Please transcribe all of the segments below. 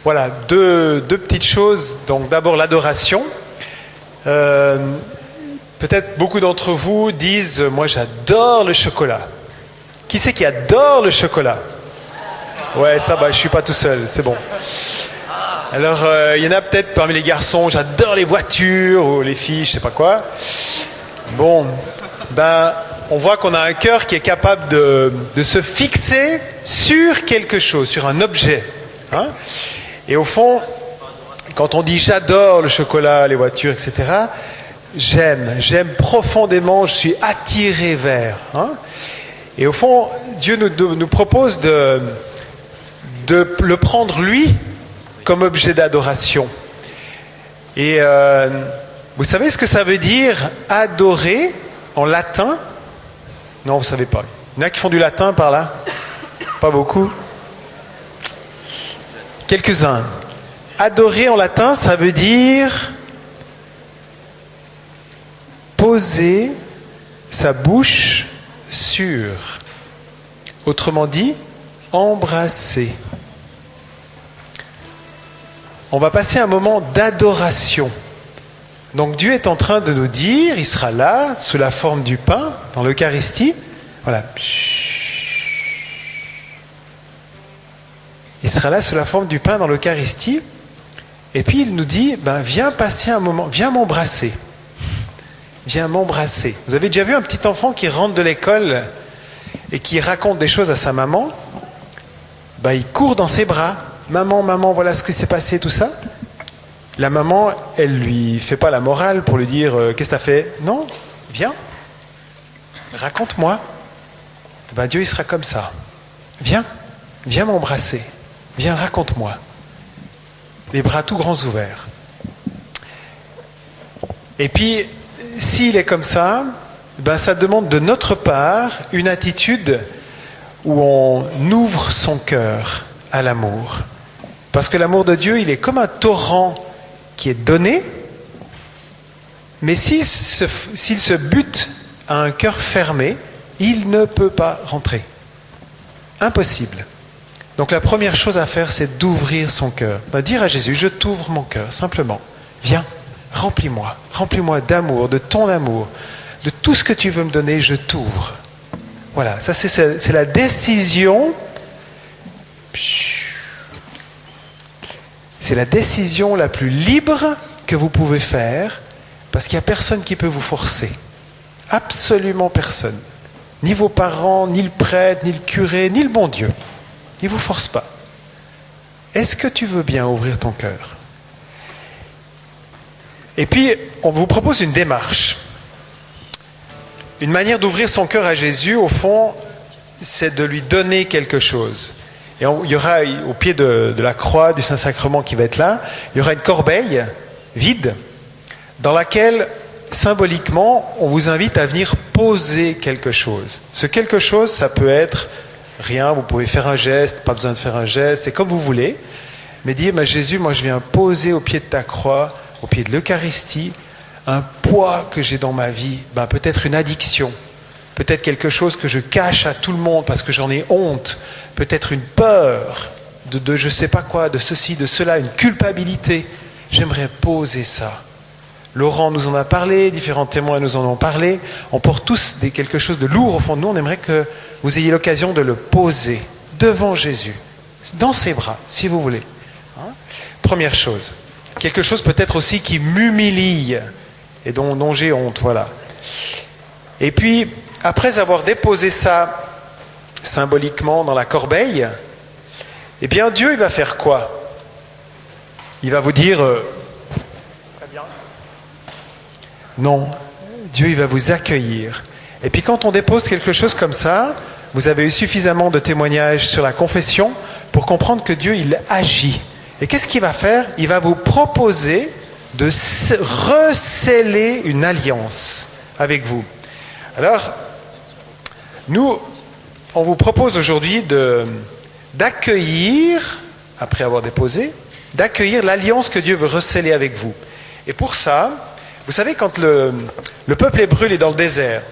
Voilà, deux petites choses. Donc d'abord l'adoration. Peut-être beaucoup d'entre vous disent « Moi j'adore le chocolat ». Qui c'est qui adore le chocolat? Ouais, ça, je suis pas tout seul, c'est bon. Alors, il y en a peut-être parmi les garçons, j'adore les voitures, ou les filles, je sais pas quoi. Bon, on voit qu'on a un cœur qui est capable de se fixer sur quelque chose, sur un objet. Hein? Et au fond, quand on dit j'adore le chocolat, les voitures, etc., j'aime profondément, je suis attiré vers. Hein? Et au fond, Dieu nous propose de le prendre lui comme objet d'adoration. Et vous savez ce que ça veut dire adorer en latin? Non, vous ne savez pas. Il y en a qui font du latin par là? Pas beaucoup. Quelques-uns. Adorer en latin, ça veut dire poser sa bouche sur. Autrement dit, embrasser. On va passer un moment d'adoration. Donc Dieu est en train de nous dire, il sera là, sous la forme du pain, dans l'Eucharistie. Voilà. Il sera là sous la forme du pain dans l'Eucharistie. Et puis il nous dit, viens passer un moment, viens m'embrasser. Viens m'embrasser. Vous avez déjà vu un petit enfant qui rentre de l'école et qui raconte des choses à sa maman? Il court dans ses bras. Maman, voilà ce qui s'est passé, tout ça. La maman, elle lui fait pas la morale pour lui dire qu'est-ce que t'as fait? Non, viens, raconte-moi. Dieu il sera comme ça. Viens m'embrasser. Viens, raconte-moi. Les bras tout grands ouverts. Et puis, s'il est comme ça, ça demande de notre part une attitude où on ouvre son cœur à l'amour. Parce que l'amour de Dieu, il est comme un torrent qui est donné, mais s'il se bute à un cœur fermé, il ne peut pas rentrer. Impossible. Donc la première chose à faire, c'est d'ouvrir son cœur. Dire à Jésus, je t'ouvre mon cœur, simplement. Viens, remplis-moi d'amour, de ton amour, de tout ce que tu veux me donner, je t'ouvre. Voilà, ça c'est la décision. C'est la décision la plus libre que vous pouvez faire, parce qu'il n'y a personne qui peut vous forcer. Absolument personne. Ni vos parents, ni le prêtre, ni le curé, ni le bon Dieu. Il ne vous force pas. Est-ce que tu veux bien ouvrir ton cœur? Et puis, on vous propose une démarche. Une manière d'ouvrir son cœur à Jésus, au fond, c'est de lui donner quelque chose. Et il y aura au pied de la croix du Saint-Sacrement qui va être là, il y aura une corbeille vide dans laquelle, symboliquement, on vous invite à venir poser quelque chose. Ce quelque chose, ça peut être rien, vous pouvez faire un geste, pas besoin de faire un geste, c'est comme vous voulez. Mais dire, Jésus, moi je viens poser au pied de ta croix, au pied de l'Eucharistie, un poids que j'ai dans ma vie, peut-être une addiction, peut-être quelque chose que je cache à tout le monde parce que j'en ai honte, peut-être une peur de je sais pas quoi, de ceci, de cela, une culpabilité. J'aimerais poser ça. Laurent nous en a parlé, différents témoins nous en ont parlé. On porte tous quelque chose de lourd au fond de nous. On aimerait que vous ayez l'occasion de le poser devant Jésus, dans ses bras, si vous voulez. Première chose. Quelque chose peut-être aussi qui m'humilie et dont j'ai honte, voilà. Et puis, après avoir déposé ça symboliquement dans la corbeille, eh bien Dieu, il va faire quoi? Il va vous dire très bien. Non, Dieu, il va vous accueillir. Et puis quand on dépose quelque chose comme ça, vous avez eu suffisamment de témoignages sur la confession pour comprendre que Dieu, il agit. Et qu'est-ce qu'il va faire? Il va vous proposer de recéler une alliance avec vous. Alors, nous, on vous propose aujourd'hui d'accueillir, après avoir déposé, d'accueillir l'alliance que Dieu veut recéler avec vous. Et pour ça, vous savez, quand le peuple hébreu est dans le désert,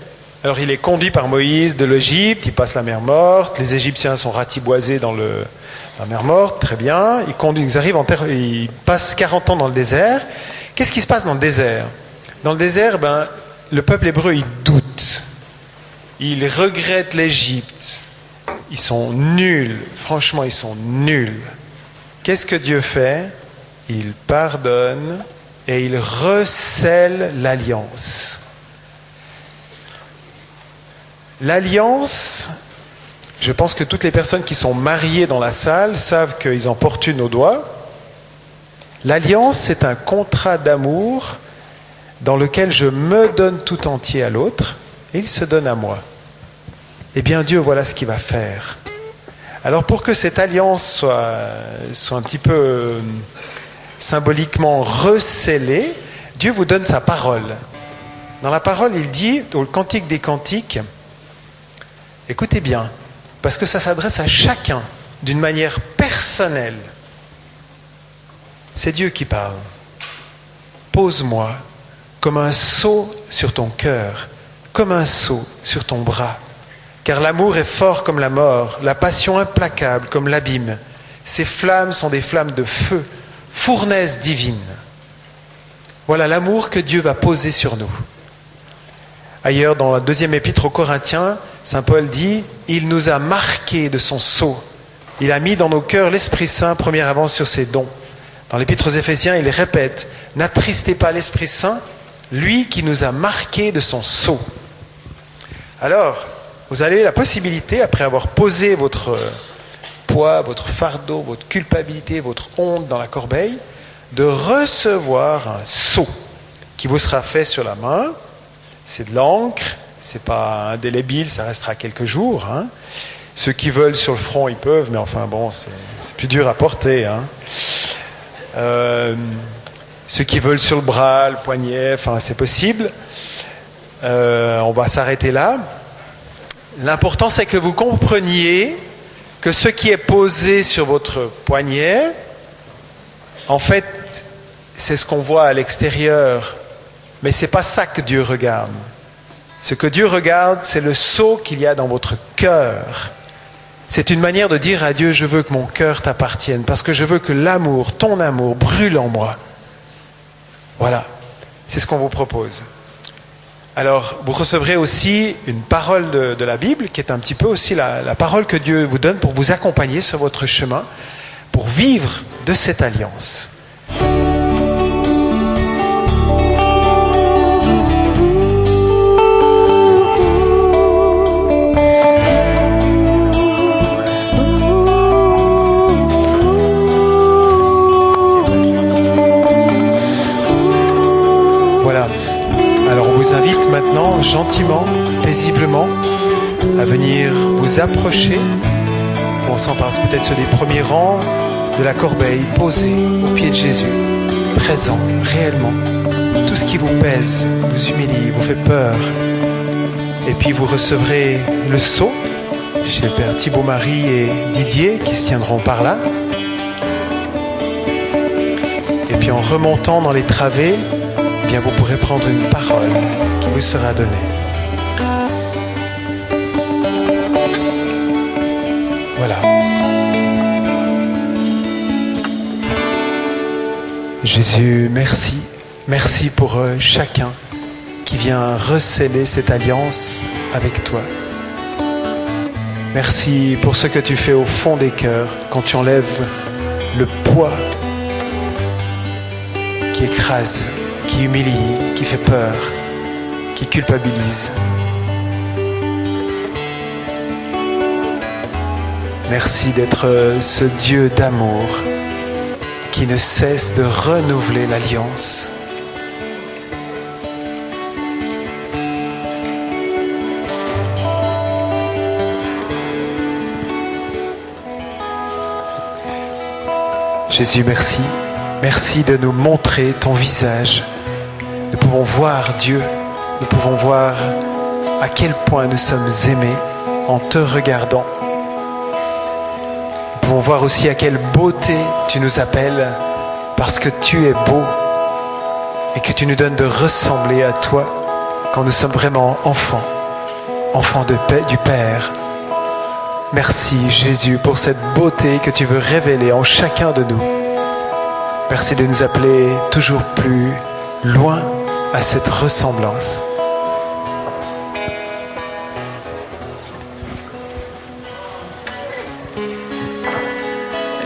Alors il est conduit par Moïse de l'Égypte, il passe la mer Morte, les Égyptiens sont ratiboisés dans la mer Morte, très bien. Ils arrivent en terre, ils passent 40 ans dans le désert. Qu'est-ce qui se passe dans le désert? Dans le désert, le peuple hébreu, il doute. Il regrette l'Égypte. Ils sont nuls. Franchement, ils sont nuls. Qu'est-ce que Dieu fait? Il pardonne et il recèle l'alliance. L'alliance, je pense que toutes les personnes qui sont mariées dans la salle savent qu'ils en portent une au doigt. L'alliance, c'est un contrat d'amour dans lequel je me donne tout entier à l'autre et il se donne à moi. Eh bien Dieu, voilà ce qu'il va faire. Alors pour que cette alliance soit un petit peu symboliquement recellée, Dieu vous donne sa parole. Dans la parole, il dit, dans le Cantique des Cantiques, écoutez bien, parce que ça s'adresse à chacun d'une manière personnelle. C'est Dieu qui parle. Pose-moi comme un sceau sur ton cœur, comme un sceau sur ton bras. Car l'amour est fort comme la mort, la passion implacable comme l'abîme. Ces flammes sont des flammes de feu, fournaise divine. Voilà l'amour que Dieu va poser sur nous. Ailleurs, dans la deuxième épître aux Corinthiens, saint Paul dit « Il nous a marqués de son sceau. Il a mis dans nos cœurs l'Esprit Saint, première avance sur ses dons. » Dans l'épître aux Éphésiens, il répète « N'attristez pas l'Esprit Saint, lui qui nous a marqués de son sceau. » Alors, vous avez la possibilité, après avoir posé votre poids, votre fardeau, votre culpabilité, votre honte dans la corbeille, de recevoir un sceau qui vous sera fait sur la main. C'est de l'encre, c'est pas indélébile, ça restera quelques jours. Hein. Ceux qui veulent sur le front, ils peuvent, mais enfin bon, c'est plus dur à porter. Hein. Ceux qui veulent sur le bras, le poignet, enfin c'est possible. On va s'arrêter là. L'important, c'est que vous compreniez que ce qui est posé sur votre poignet, en fait, c'est ce qu'on voit à l'extérieur. Mais ce n'est pas ça que Dieu regarde. Ce que Dieu regarde, c'est le sceau qu'il y a dans votre cœur. C'est une manière de dire à Dieu, je veux que mon cœur t'appartienne, parce que je veux que l'amour, ton amour, brûle en moi. Voilà, c'est ce qu'on vous propose. Alors, vous recevrez aussi une parole de la Bible, qui est un petit peu aussi la parole que Dieu vous donne pour vous accompagner sur votre chemin, pour vivre de cette alliance. Maintenant, gentiment, paisiblement, à venir vous approcher. On s'en passe peut-être sur les premiers rangs de la corbeille, posée au pied de Jésus, présent, réellement. Tout ce qui vous pèse, vous humilie, vous fait peur. Et puis vous recevrez le sceau chez le Père Thibaut-Marie et Didier qui se tiendront par là. Et puis en remontant dans les travées, eh bien vous pourrez prendre une parole qui vous sera donnée. Voilà. Jésus, merci. Merci pour chacun qui vient recéler cette alliance avec toi. Merci pour ce que tu fais au fond des cœurs quand tu enlèves le poids qui écrase, qui humilie, qui fait peur, qui culpabilise. Merci d'être ce Dieu d'amour qui ne cesse de renouveler l'alliance. Jésus, merci. Merci de nous montrer ton visage. Nous pouvons voir Dieu. Nous pouvons voir à quel point nous sommes aimés en te regardant. Nous pouvons voir aussi à quelle beauté tu nous appelles parce que tu es beau et que tu nous donnes de ressembler à toi quand nous sommes vraiment enfants. enfants du Père. Merci Jésus pour cette beauté que tu veux révéler en chacun de nous. Merci de nous appeler toujours plus loin à cette ressemblance.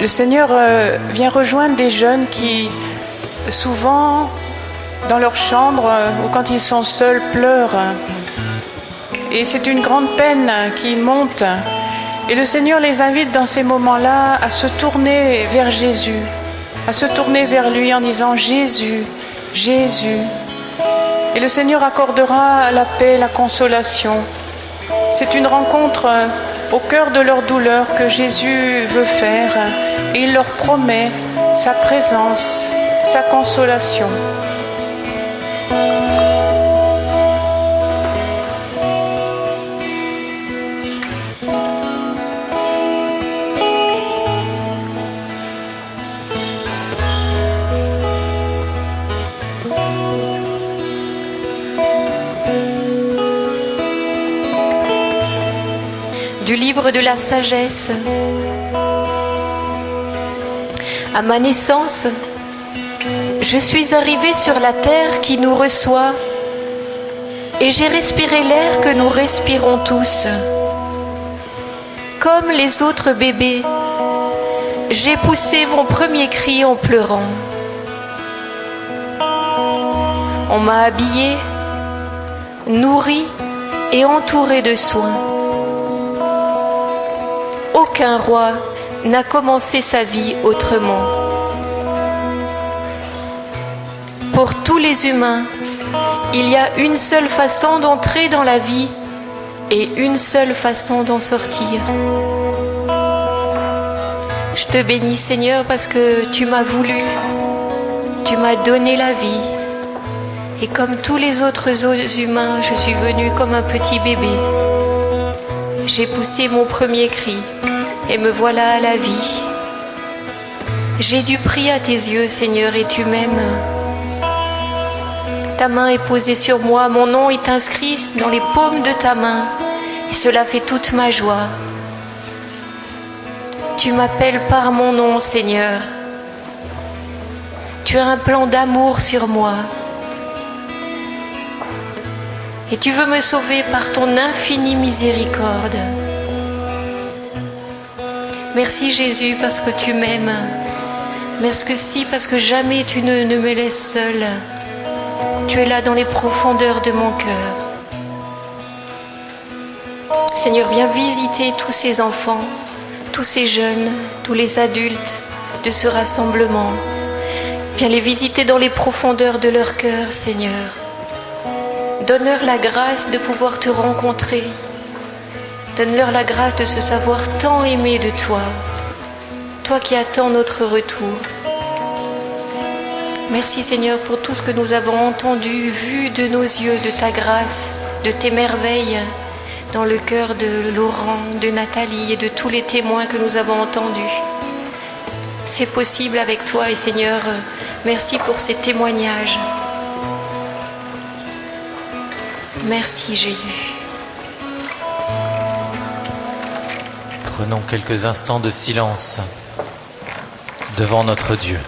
Le Seigneur vient rejoindre des jeunes qui, souvent, dans leur chambre ou quand ils sont seuls, pleurent. Et c'est une grande peine qui monte. Et le Seigneur les invite dans ces moments-là à se tourner vers Jésus, à se tourner vers lui en disant « Jésus, Jésus ». Et le Seigneur accordera la paix, la consolation. C'est une rencontre au cœur de leur douleur que Jésus veut faire et il leur promet sa présence, sa consolation. Du livre de la sagesse. À ma naissance, je suis arrivée sur la terre qui nous reçoit et j'ai respiré l'air que nous respirons tous. Comme les autres bébés, j'ai poussé mon premier cri en pleurant. On m'a habillée, nourrie et entourée de soins. Aucun roi n'a commencé sa vie autrement. Pour tous les humains, il y a une seule façon d'entrer dans la vie et une seule façon d'en sortir. Je te bénis Seigneur parce que tu m'as voulu, tu m'as donné la vie. Et comme tous les autres humains, je suis venue comme un petit bébé. J'ai poussé mon premier cri et me voilà à la vie. J'ai du prix à tes yeux, Seigneur, et tu m'aimes. Ta main est posée sur moi, mon nom est inscrit dans les paumes de ta main, et cela fait toute ma joie. Tu m'appelles par mon nom, Seigneur. Tu as un plan d'amour sur moi. Et tu veux me sauver par ton infinie miséricorde. Merci Jésus parce que tu m'aimes. Merci parce que jamais tu ne me laisses seule. Tu es là dans les profondeurs de mon cœur. Seigneur, viens visiter tous ces enfants, tous ces jeunes, tous les adultes de ce rassemblement. Viens les visiter dans les profondeurs de leur cœur, Seigneur. Donne-leur la grâce de pouvoir te rencontrer. Donne-leur la grâce de se savoir tant aimé de toi, toi qui attends notre retour. Merci Seigneur pour tout ce que nous avons entendu, vu de nos yeux, de ta grâce, de tes merveilles, dans le cœur de Laurent, de Nathalie et de tous les témoins que nous avons entendus. C'est possible avec toi et Seigneur, merci pour ces témoignages. Merci Jésus. Prenons quelques instants de silence devant notre Dieu.